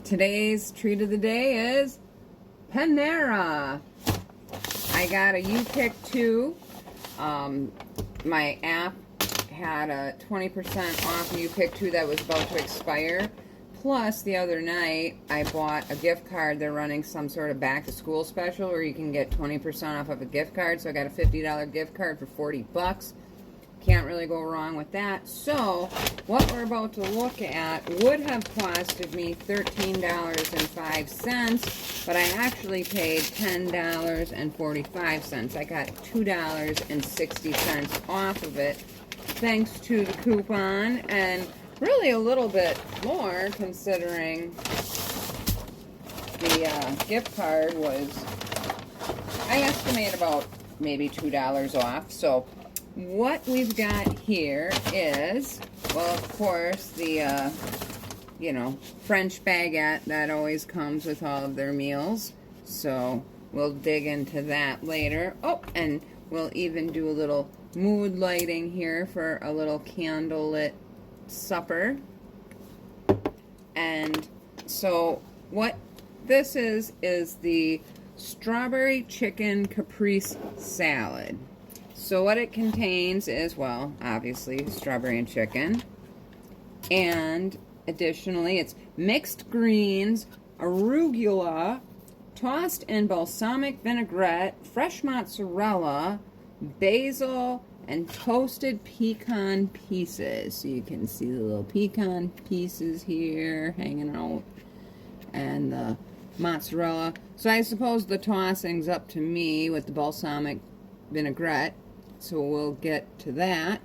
Today's treat of the day is Panera. I got a You Pick 2. My app had a 20% off You Pick 2 that was about to expire. Plus, the other night, I bought a gift card. They're running some sort of back-to-school special where you can get 20% off of a gift card. So I got a $50 gift card for 40 bucks. Can't really go wrong with that. So, what we're about to look at would have costed me $13.05, but I actually paid $10.45. I got $2.60 off of it, thanks to the coupon, and really a little bit more considering the gift card was, I estimate about maybe $2 off. So what we've got here is, well, of course, the, French baguette that always comes with all of their meals. So we'll dig into that later. Oh, and we'll even do a little mood lighting here for a little candlelit supper. And so what this is the strawberry chicken caprese salad. So what it contains is, well, obviously strawberry and chicken, and additionally it's mixed greens, arugula, tossed in balsamic vinaigrette, fresh mozzarella, basil, and toasted pecan pieces. So you can see the little pecan pieces here hanging out, and the mozzarella. So I suppose the tossing's up to me with the balsamic vinaigrette. So we'll get to that.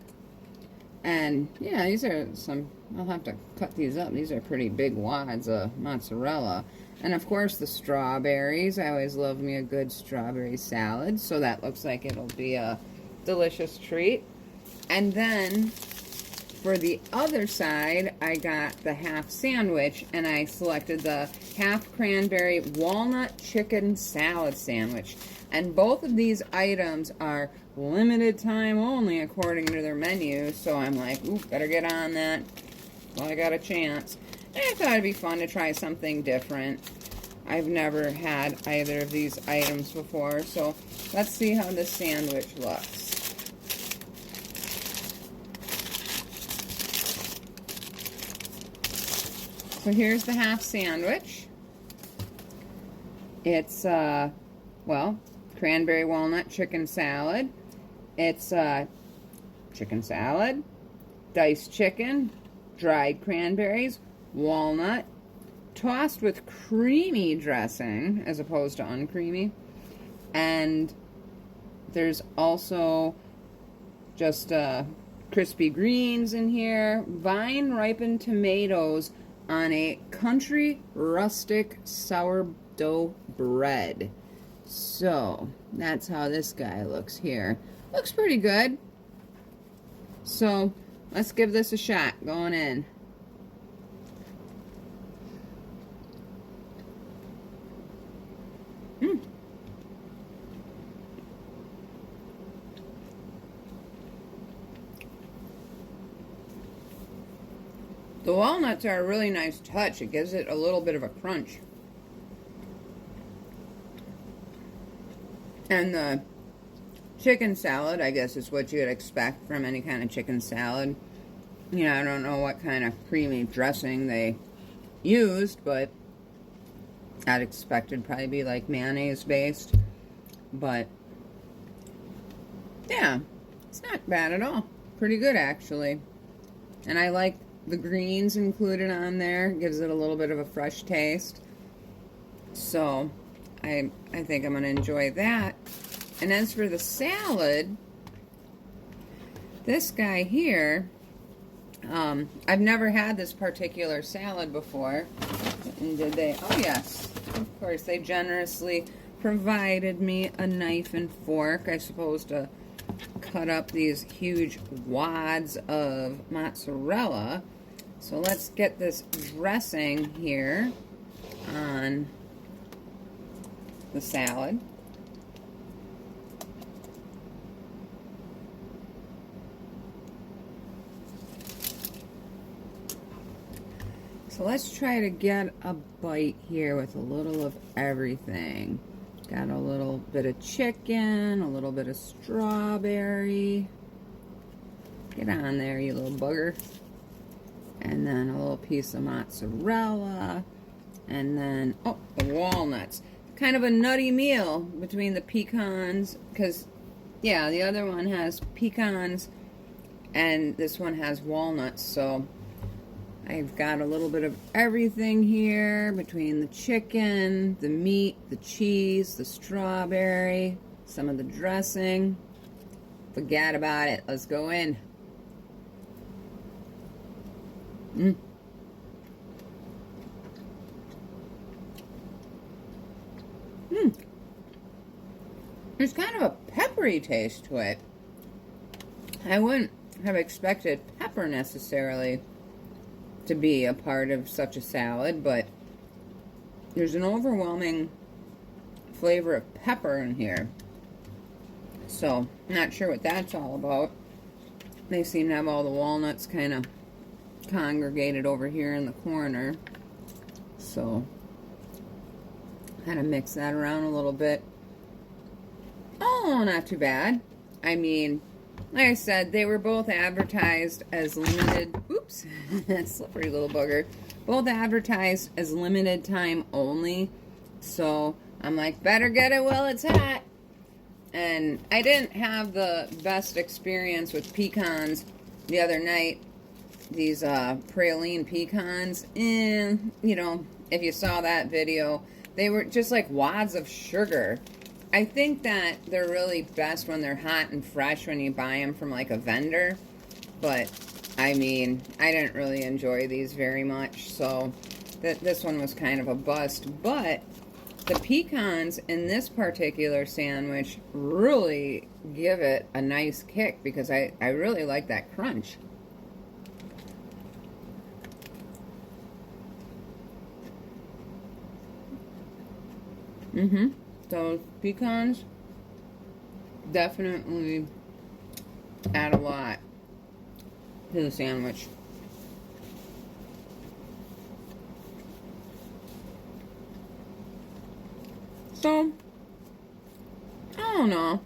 And yeah, these are some, I'll have to cut these up. These are pretty big wads of mozzarella. And of course the strawberries. I always love me a good strawberry salad. So that looks like it'll be a delicious treat. And then for the other side, I got the half sandwich, and I selected the half cranberry walnut chicken salad sandwich. And both of these items are limited time only according to their menu. So I'm like, ooh, better get on that while I got a chance. And I thought it'd be fun to try something different. I've never had either of these items before. So let's see how this sandwich looks. So here's the half sandwich. It's, well, cranberry walnut chicken salad. It's chicken salad, diced chicken, dried cranberries, walnut, tossed with creamy dressing as opposed to uncreamy. And there's also just crispy greens in here, vine-ripened tomatoes on a country rustic sourdough bread. So that's how this guy looks here. Looks pretty good. So let's give this a shot going in. The walnuts are a really nice touch. It gives it a little bit of a crunch. And the chicken salad, I guess, is what you'd expect from any kind of chicken salad. You know, I don't know what kind of creamy dressing they used, but I'd expect it'd probably be like mayonnaise based. But yeah, it's not bad at all. Pretty good, actually. And I like the greens included on there. Gives it a little bit of a fresh taste. So I think I'm going to enjoy that. And as for the salad, this guy here, I've never had this particular salad before. And did they? Oh yes, of course. They generously provided me a knife and fork, I suppose, to cut up these huge wads of mozzarella. So let's get this dressing here on the salad. So let's try to get a bite here with a little of everything. Got a little bit of chicken, a little bit of strawberry. Get on there, you little bugger. And then a little piece of mozzarella. And then, oh, the walnuts. Kind of a nutty meal between the pecans, because, yeah, the other one has pecans and this one has walnuts. So I've got a little bit of everything here between the chicken, the meat, the cheese, the strawberry, some of the dressing. Forget about it. Let's go in. There's kind of a peppery taste to it. I wouldn't have expected pepper necessarily to be a part of such a salad, but there's an overwhelming flavor of pepper in here. So, not sure what that's all about. They seem to have all the walnuts kind of congregated over here in the corner. So, kind of mix that around a little bit. Oh, not too bad. I mean, like I said, they were both advertised as limited, oops, slippery little bugger, both advertised as limited time only, so I'm like, better get it while it's hot. And I didn't have the best experience with pecans the other night, these praline pecans, and, you know, if you saw that video, they were just like wads of sugar. I think that they're really best when they're hot and fresh when you buy them from like a vendor. But, I mean, I didn't really enjoy these very much. So, this one was kind of a bust. But, the pecans in this particular sandwich really give it a nice kick. Because I really like that crunch. Those pecans definitely add a lot to the sandwich. So, I don't know.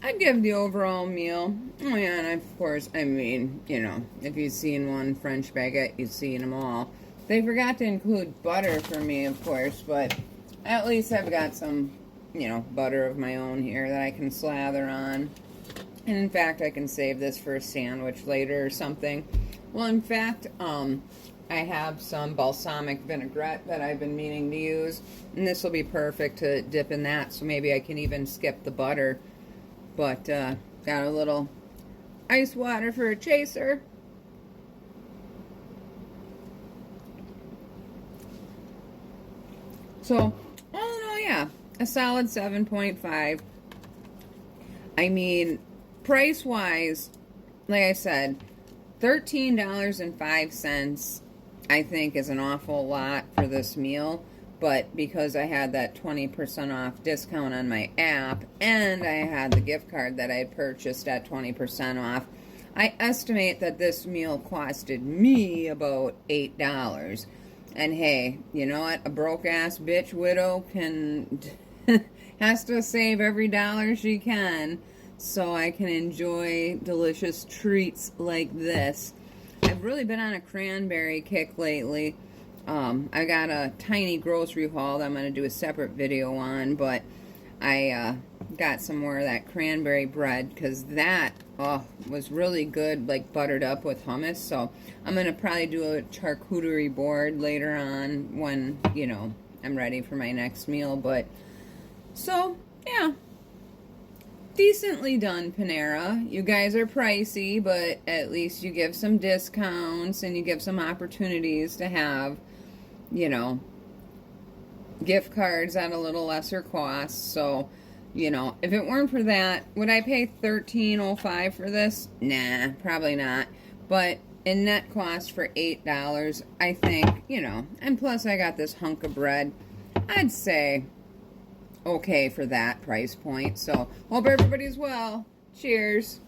I'd give the overall meal. Oh yeah, and of course, I mean, you know, if you've seen one French baguette, you've seen them all. They forgot to include butter for me, of course, but at least I've got some, you know, butter of my own here that I can slather on. And in fact, I can save this for a sandwich later or something. Well, in fact, I have some balsamic vinaigrette that I've been meaning to use. And this will be perfect to dip in that. So maybe I can even skip the butter. But, got a little ice water for a chaser. So, yeah, a solid 7.5. I mean, price-wise, like I said, $13.05 I think is an awful lot for this meal. But because I had that 20% off discount on my app and I had the gift card that I had purchased at 20% off, I estimate that this meal costed me about $8. And hey, you know what? A broke-ass bitch widow has to save every dollar she can so I can enjoy delicious treats like this. I've really been on a cranberry kick lately. I got a tiny grocery haul that I'm going to do a separate video on, but I got some more of that cranberry bread because that was really good, like buttered up with hummus. So I'm going to probably do a charcuterie board later on when, you know, I'm ready for my next meal. But so, yeah, decently done, Panera. You guys are pricey, but at least you give some discounts and you give some opportunities to have, you know, gift cards at a little lesser cost. So, you know, if it weren't for that, would I pay $13.05 for this? Nah, probably not. But in net cost for $8, I think, you know, and plus I got this hunk of bread, I'd say okay for that price point. So, hope everybody's well. Cheers.